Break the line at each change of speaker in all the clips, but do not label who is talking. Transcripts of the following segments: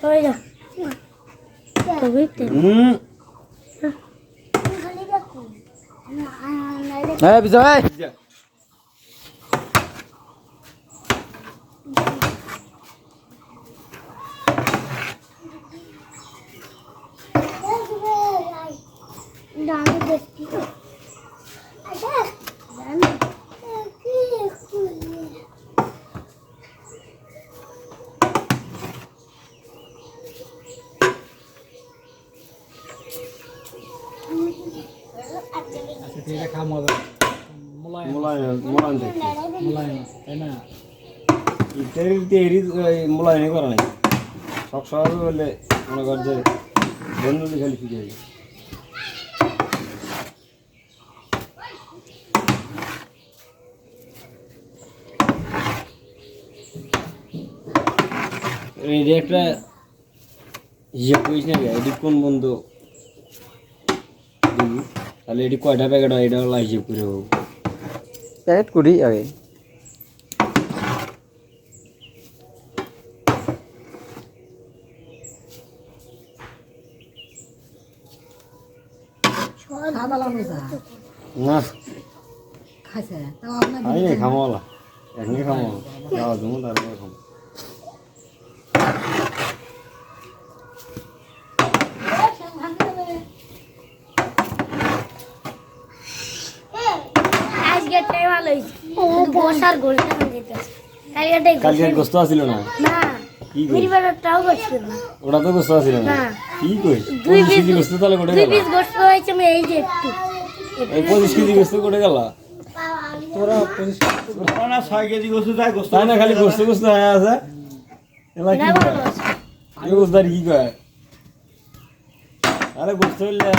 Thôi rồi. Tôi biết tiền.
Đây bây giờ đây. মোলায়নি করা নাই সব সবাই বলে মনে কর যে বন্ধুলি খালি ফিরে যাবে এই একটা ইয়ে কইস না এটি কোন বন্ধু তাহলে এটি কয়টা প্যাকেট হয় এটা হলো হিসেব করে হোক প্যাকেট করি আগে না খাই নাই খামোলা এখনই খামো যাওয়া জমো তারপরে খামো কালকে গোস্ত আছিল না ওটা তো গোস্ত আছিল না কি কইস 25 কেজি গোস্ত তাহলে কোটে গেল
2 পিস গোস্ত হইছে আমি এই যে একটু
এই 25 কেজি গোস্ত কোটে গেল
তোরা 25 না 6 কেজি গোস্ত যায় গোস্ত
তাই না খালি গোস্ত গোস্ত হয়ে আছে এলা কি এই গোস্তার কি কয় আরে গোস্ত হইলে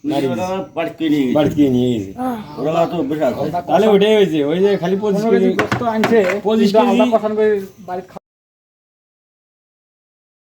বাড়ি নিয়ে গেছে
ওরা তো বেশা
তাহলে ওটাই হয়েছে ওই যে খালি 25 কেজি
গোস্ত আনছে
25 কেজি
পছন্দ করে বাড়ি